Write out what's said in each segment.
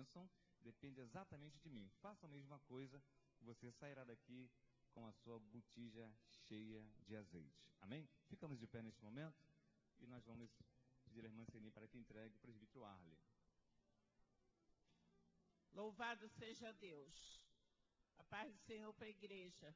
bênção depende exatamente de mim. Faça a mesma coisa, você sairá daqui com a sua botija cheia de azeite. Amém? Ficamos de pé neste momento e nós vamos pedir à irmã Ceni para que entregue o presbítero Arley. Louvado seja Deus. A paz do Senhor para a igreja.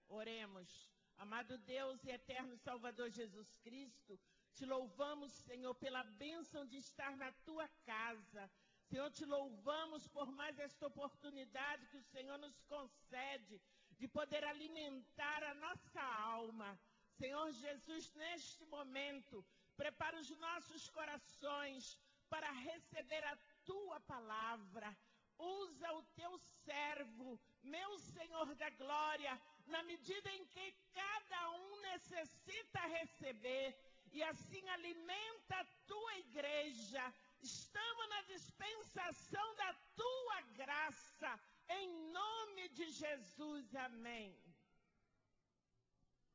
Oremos. Amado Deus e eterno Salvador Jesus Cristo, te louvamos, Senhor, pela bênção de estar na tua casa. Senhor, te louvamos por mais esta oportunidade que o Senhor nos concede de poder alimentar a nossa alma. Senhor Jesus, neste momento, prepara os nossos corações para receber a tua palavra. Usa o teu servo, meu Senhor da glória, na medida em que cada um necessita receber, e assim alimenta a tua igreja. Estamos na dispensação da tua graça, em nome de Jesus, amém.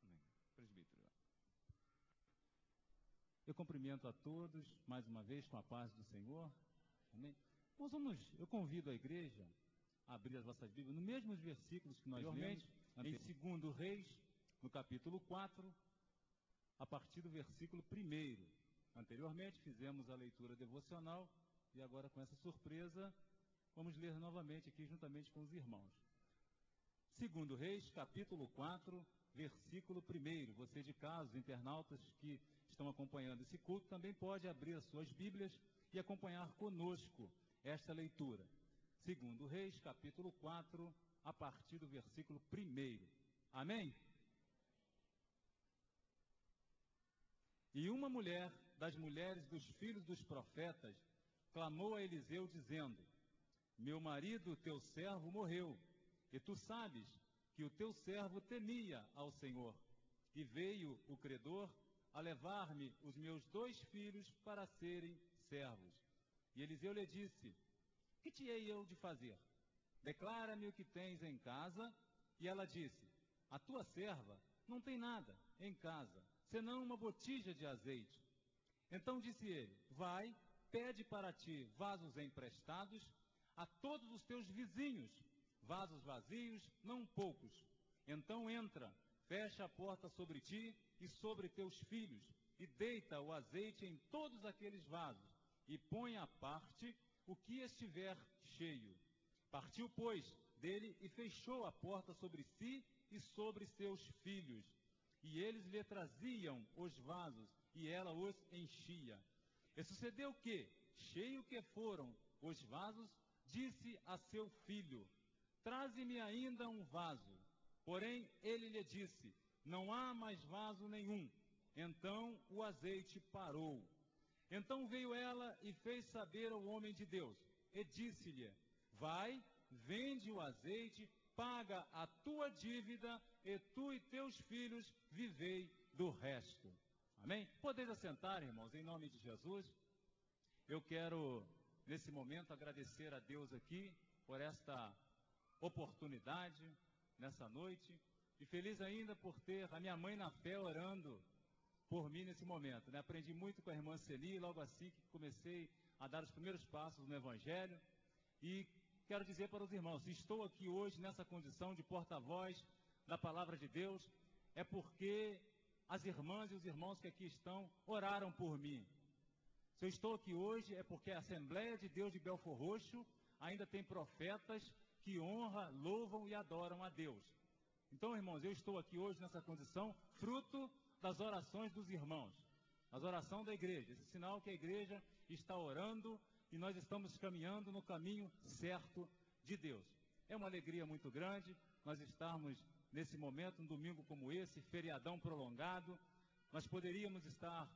Amém. Presbítero. Eu cumprimento a todos, mais uma vez, com a paz do Senhor. Amém. Eu convido a igreja a abrir as vossas Bíblias, nos mesmos versículos que nós lemos, em 2 Reis, no capítulo 4, a partir do versículo 1. Anteriormente fizemos a leitura devocional e agora, com essa surpresa, vamos ler novamente aqui juntamente com os irmãos. 2 Reis, capítulo 4, versículo 1. Você de casa, os internautas que estão acompanhando esse culto, também pode abrir as suas Bíblias e acompanhar conosco esta leitura. 2 Reis, capítulo 4, a partir do versículo 1. Amém? E uma mulher das mulheres dos filhos dos profetas clamou a Eliseu, dizendo: meu marido, teu servo, morreu, e tu sabes que o teu servo temia ao Senhor. E veio o credor a levar-me os meus 2 filhos para serem servos. E Eliseu lhe disse: que te hei eu de fazer? Declara-me o que tens em casa. E ela disse: a tua serva não tem nada em casa, senão uma botija de azeite. Então disse ele: vai, pede para ti vasos emprestados a todos os teus vizinhos, vasos vazios, não poucos. Então entra, fecha a porta sobre ti e sobre teus filhos, e deita o azeite em todos aqueles vasos, e põe à parte o que estiver cheio. Partiu, pois, dele e fechou a porta sobre si e sobre seus filhos. E eles lhe traziam os vasos, e ela os enchia. E sucedeu que, cheio que foram os vasos, disse a seu filho: traze-me ainda um vaso. Porém, ele lhe disse: não há mais vaso nenhum. Então o azeite parou. Então veio ela e fez saber ao homem de Deus, e disse-lhe: vai, vende o azeite, paga a tua dívida, e tu e teus filhos vivei do resto. Amém? Podeis assentar, irmãos, em nome de Jesus. Eu quero, nesse momento, agradecer a Deus aqui por esta oportunidade, nessa noite, e feliz ainda por ter a minha mãe na fé orando por mim nesse momento, né? Aprendi muito com a irmã Celi, logo assim que comecei a dar os primeiros passos no Evangelho, e quero dizer para os irmãos, se estou aqui hoje nessa condição de porta-voz da Palavra de Deus, é porque as irmãs e os irmãos que aqui estão oraram por mim. Se eu estou aqui hoje é porque a Assembleia de Deus de Belfor Roxo ainda tem profetas que honram, louvam e adoram a Deus. Então, irmãos, eu estou aqui hoje nessa condição, fruto das orações dos irmãos, as orações da igreja, esse sinal que a igreja está orando e nós estamos caminhando no caminho certo de Deus. É uma alegria muito grande nós estarmos nesse momento, um domingo como esse, feriadão prolongado. Nós poderíamos estar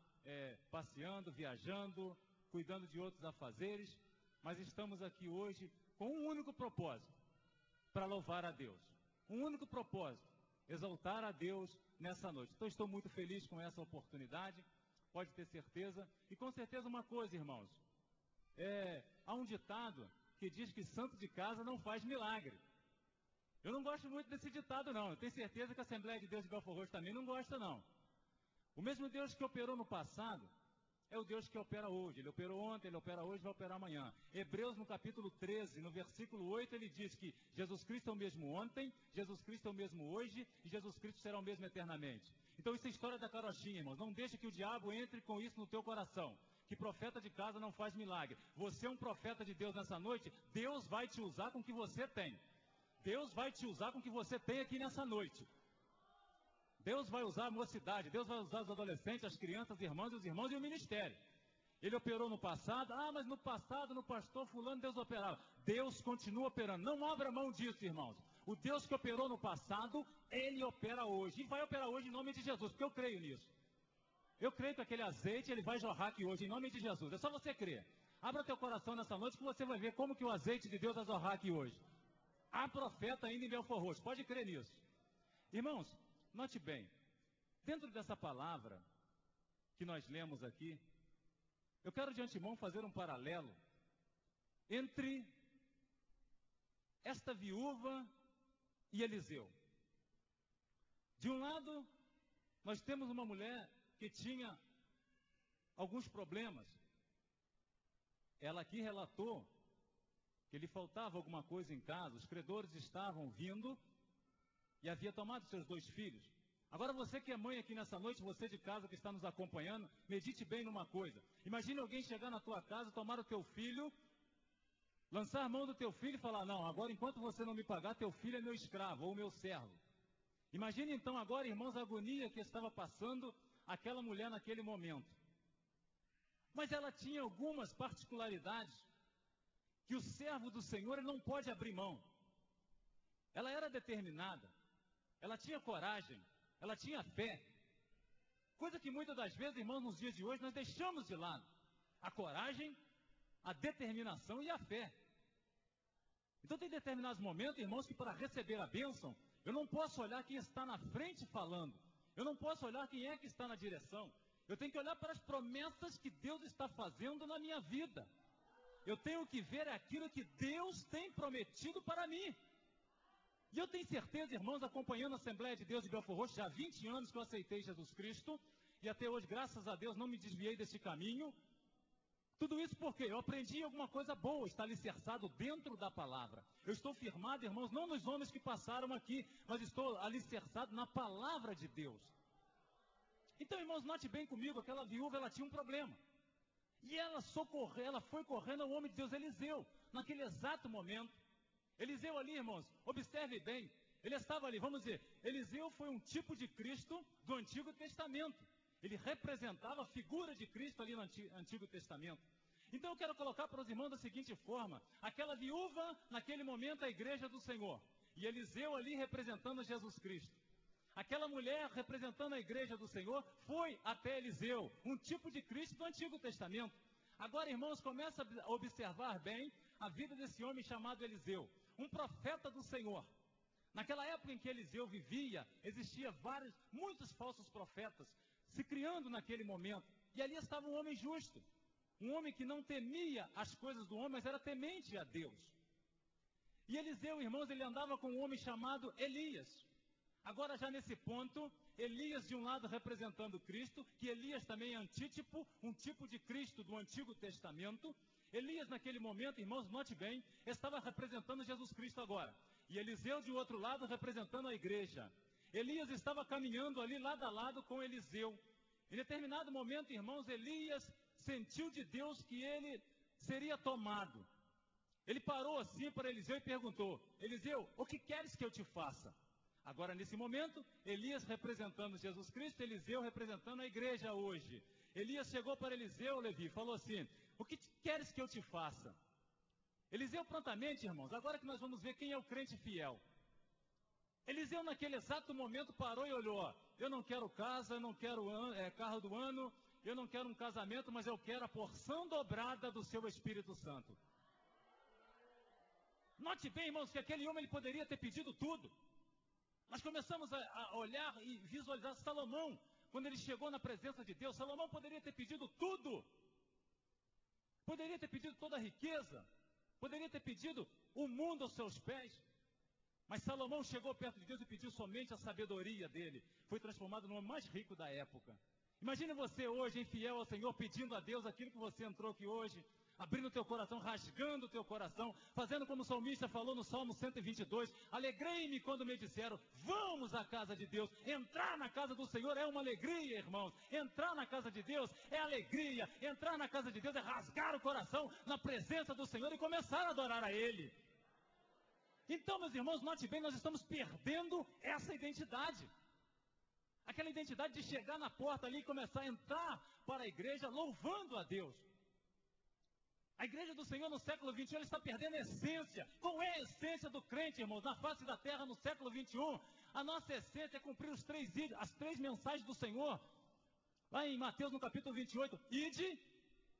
passeando, viajando, cuidando de outros afazeres, mas estamos aqui hoje com um único propósito, para louvar a Deus. Um único propósito, exaltar a Deus nessa noite. Então estou muito feliz com essa oportunidade, pode ter certeza. E com certeza uma coisa, irmãos, há um ditado que diz que santo de casa não faz milagre. Eu não gosto muito desse ditado não, eu tenho certeza que a Assembleia de Deus de Belfor Roxo também não gosta não. O mesmo Deus que operou no passado, é o Deus que opera hoje. Ele operou ontem, ele opera hoje, vai operar amanhã. Hebreus, no capítulo 13, no versículo 8, ele diz que Jesus Cristo é o mesmo ontem, Jesus Cristo é o mesmo hoje, e Jesus Cristo será o mesmo eternamente. Então isso é história da carochinha, irmãos. Não deixe que o diabo entre com isso no teu coração. Que profeta de casa não faz milagre. Você é um profeta de Deus nessa noite, Deus vai te usar com o que você tem. Deus vai te usar com o que você tem aqui nessa noite. Deus vai usar a mocidade, Deus vai usar os adolescentes, as crianças, os irmãos e o ministério. Ele operou no passado, mas no passado, no pastor fulano, Deus operava. Deus continua operando, não abra mão disso, irmãos. O Deus que operou no passado, Ele opera hoje. E vai operar hoje em nome de Jesus, porque eu creio nisso. Eu creio que aquele azeite, ele vai jorrar aqui hoje, em nome de Jesus. É só você crer. Abra teu coração nessa noite que você vai ver como que o azeite de Deus vai jorrar aqui hoje. Há profeta ainda em Belfort Roxo, pode crer nisso. Irmãos, note bem, dentro dessa palavra que nós lemos aqui, eu quero de antemão fazer um paralelo entre esta viúva e Eliseu. De um lado, nós temos uma mulher que tinha alguns problemas. Ela aqui relatou que lhe faltava alguma coisa em casa, os credores estavam vindo e havia tomado seus 2 filhos. Agora você que é mãe aqui nessa noite, você de casa que está nos acompanhando, medite bem numa coisa. Imagine alguém chegar na tua casa, tomar o teu filho, lançar a mão do teu filho e falar, não, agora enquanto você não me pagar, teu filho é meu escravo ou meu servo. Imagine então agora, irmãos, a agonia que estava passando aquela mulher naquele momento. Mas ela tinha algumas particularidades que o servo do Senhor ele não pode abrir mão. Ela era determinada, ela tinha coragem, ela tinha fé. Coisa que muitas das vezes, irmãos, nos dias de hoje nós deixamos de lado. A coragem, a determinação e a fé. Então tem determinados momentos, irmãos, que para receber a bênção, eu não posso olhar quem está na frente falando. Eu não posso olhar quem é que está na direção. Eu tenho que olhar para as promessas que Deus está fazendo na minha vida. Eu tenho que ver aquilo que Deus tem prometido para mim. E eu tenho certeza, irmãos, acompanhando a Assembleia de Deus de Belfort Roxo, já há 20 anos que eu aceitei Jesus Cristo, e até hoje, graças a Deus, não me desviei desse caminho. Tudo isso porque eu aprendi alguma coisa boa, está alicerçado dentro da palavra. Eu estou firmado, irmãos, não nos homens que passaram aqui, mas estou alicerçado na palavra de Deus. Então, irmãos, note bem comigo, aquela viúva, ela tinha um problema. E ela foi correndo ao homem de Deus, Eliseu, naquele exato momento. Eliseu ali, irmãos, observe bem, ele estava ali, vamos dizer, Eliseu foi um tipo de Cristo do Antigo Testamento. Ele representava a figura de Cristo ali no Antigo Testamento. Então eu quero colocar para os irmãos da seguinte forma, aquela viúva, naquele momento, a igreja do Senhor, e Eliseu ali representando Jesus Cristo. Aquela mulher representando a igreja do Senhor foi até Eliseu, um tipo de Cristo do Antigo Testamento. Agora, irmãos, começa a observar bem a vida desse homem chamado Eliseu, um profeta do Senhor. Naquela época em que Eliseu vivia, existia muitos falsos profetas se criando naquele momento. E ali estava um homem justo, um homem que não temia as coisas do homem, mas era temente a Deus. E Eliseu, irmãos, ele andava com um homem chamado Elias. Agora já nesse ponto, Elias de um lado representando Cristo, que Elias também é antítipo, um tipo de Cristo do Antigo Testamento. Elias naquele momento, irmãos, note bem, estava representando Jesus Cristo agora. E Eliseu de outro lado representando a igreja. Elias estava caminhando ali lado a lado com Eliseu. Em determinado momento, irmãos, Elias sentiu de Deus que ele seria tomado. Ele parou assim para Eliseu e perguntou, Eliseu, o que queres que eu te faça? Agora, nesse momento, Elias representando Jesus Cristo, Eliseu representando a igreja hoje. Elias chegou para Eliseu, Levi, e falou assim, o que queres que eu te faça? Eliseu prontamente, irmãos, agora que nós vamos ver quem é o crente fiel. Eliseu naquele exato momento parou e olhou, ó, eu não quero casa, eu não quero carro do ano, eu não quero um casamento, mas eu quero a porção dobrada do seu Espírito Santo. Note bem, irmãos, que aquele homem ele poderia ter pedido tudo. Nós começamos a olhar e visualizar Salomão, quando ele chegou na presença de Deus. Salomão poderia ter pedido tudo. Poderia ter pedido toda a riqueza. Poderia ter pedido o mundo aos seus pés. Mas Salomão chegou perto de Deus e pediu somente a sabedoria dele. Foi transformado no homem mais rico da época. Imagine você hoje, infiel ao Senhor, pedindo a Deus aquilo que você entrou aqui hoje, abrindo o teu coração, rasgando o teu coração, fazendo como o salmista falou no Salmo 122, alegrei-me quando me disseram, vamos à casa de Deus. Entrar na casa do Senhor é uma alegria, irmãos. Entrar na casa de Deus é alegria. Entrar na casa de Deus é rasgar o coração na presença do Senhor e começar a adorar a Ele. Então, meus irmãos, note bem, nós estamos perdendo essa identidade. Aquela identidade de chegar na porta ali e começar a entrar para a igreja louvando a Deus. A igreja do Senhor no século XXI, ela está perdendo a essência. Qual é a essência do crente, irmãos, na face da terra no século XXI? A nossa essência é cumprir as três mensagens do Senhor. Lá em Mateus, no capítulo 28, ide,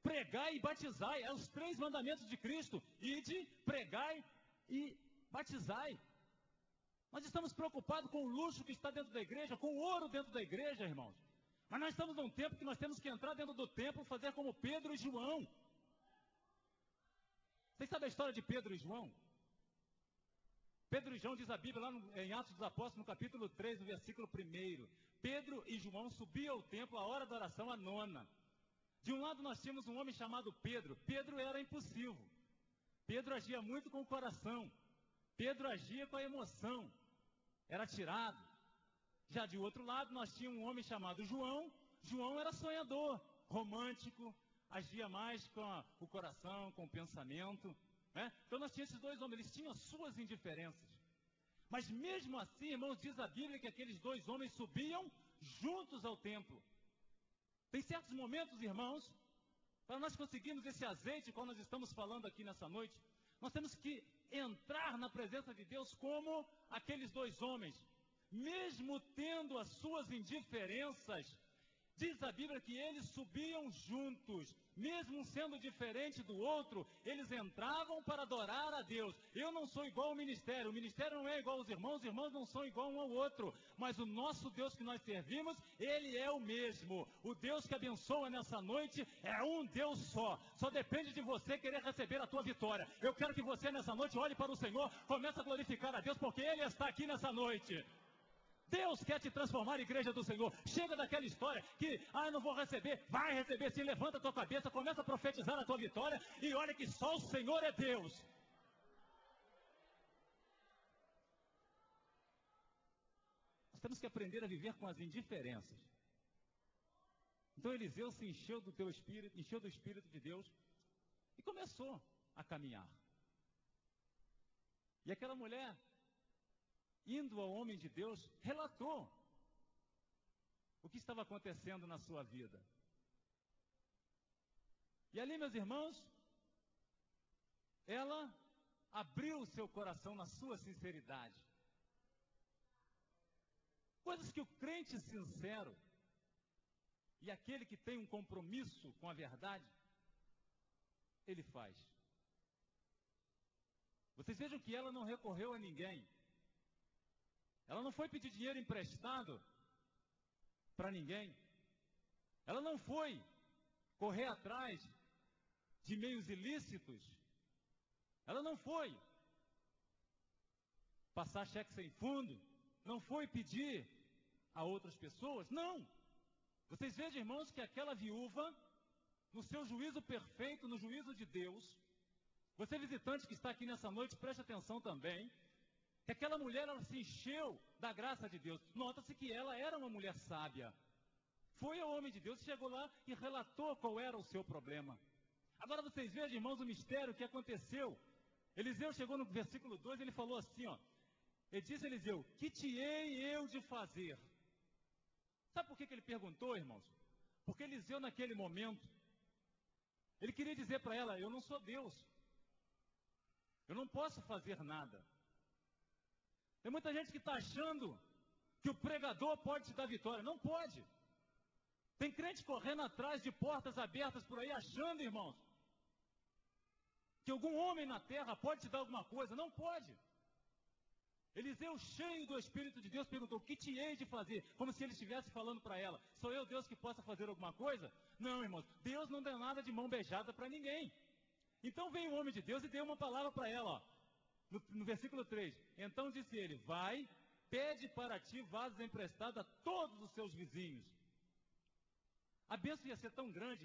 pregai e batizai. É os três mandamentos de Cristo. Ide, pregai e batizai. Nós estamos preocupados com o luxo que está dentro da igreja, com o ouro dentro da igreja, irmãos. Mas nós estamos num tempo que nós temos que entrar dentro do templo e fazer como Pedro e João. Vocês sabem a história de Pedro e João? Pedro e João, diz a Bíblia lá em Atos dos Apóstolos, no capítulo 3, no versículo 1. Pedro e João subiam ao templo, a hora da oração, a 9ª. De um lado nós tínhamos um homem chamado Pedro. Pedro era impulsivo. Pedro agia muito com o coração. Pedro agia com a emoção. Era atirado. Já de outro lado nós tínhamos um homem chamado João. João era sonhador, romântico, agia mais com o coração, com o pensamento, né? Então nós tínhamos esses dois homens, eles tinham suas indiferenças. Mas mesmo assim, irmãos, diz a Bíblia que aqueles dois homens subiam juntos ao templo. Tem certos momentos, irmãos, para nós conseguirmos esse azeite, qual nós estamos falando aqui nessa noite, nós temos que entrar na presença de Deus como aqueles dois homens, mesmo tendo as suas indiferenças. Diz a Bíblia que eles subiam juntos, mesmo sendo diferente do outro, eles entravam para adorar a Deus. Eu não sou igual ao ministério, o ministério não é igual aos irmãos, os irmãos não são igual um ao outro, mas o nosso Deus que nós servimos, Ele é o mesmo. O Deus que abençoa nessa noite é um Deus só depende de você querer receber a tua vitória. Eu quero que você nessa noite olhe para o Senhor, comece a glorificar a Deus, porque Ele está aqui nessa noite. Deus quer te transformar, igreja do Senhor. Chega daquela história que, eu não vou receber. Vai receber sim, levanta a tua cabeça, começa a profetizar a tua vitória e olha que só o Senhor é Deus. Nós temos que aprender a viver com as indiferenças. Então Eliseu se encheu do teu espírito, encheu do Espírito de Deus e começou a caminhar. E aquela mulher, indo ao homem de Deus, relatou o que estava acontecendo na sua vida. E ali, meus irmãos, ela abriu o seu coração na sua sinceridade. Coisas que o crente sincero e aquele que tem um compromisso com a verdade, ele faz. Vocês vejam que ela não recorreu a ninguém. Ela não foi pedir dinheiro emprestado para ninguém. Ela não foi correr atrás de meios ilícitos. Ela não foi passar cheque sem fundo. Não foi pedir a outras pessoas. Não. Vocês vejam, irmãos, que aquela viúva, no seu juízo perfeito, no juízo de Deus, você visitante que está aqui nessa noite, preste atenção também, que aquela mulher, ela se encheu da graça de Deus. Nota-se que ela era uma mulher sábia. Foi ao homem de Deus, chegou lá e relatou qual era o seu problema. Agora vocês vejam, irmãos, o mistério que aconteceu. Eliseu chegou no versículo 2, ele falou assim, ele disse a Eliseu, que te hei eu de fazer? Sabe por que ele perguntou, irmãos? Porque Eliseu naquele momento, ele queria dizer para ela, eu não sou Deus. Eu não posso fazer nada. Tem muita gente que está achando que o pregador pode te dar vitória. Não pode. Tem crente correndo atrás de portas abertas por aí, achando, irmãos, que algum homem na terra pode te dar alguma coisa. Não pode. Eliseu, cheio do Espírito de Deus, perguntou, o que te hei de fazer? Como se ele estivesse falando para ela, sou eu Deus que possa fazer alguma coisa? Não, irmãos, Deus não deu nada de mão beijada para ninguém. Então veio o homem de Deus e deu uma palavra para ela, no versículo 3, então disse ele, vai, pede para ti vasos emprestados a todos os seus vizinhos. A bênção ia ser tão grande,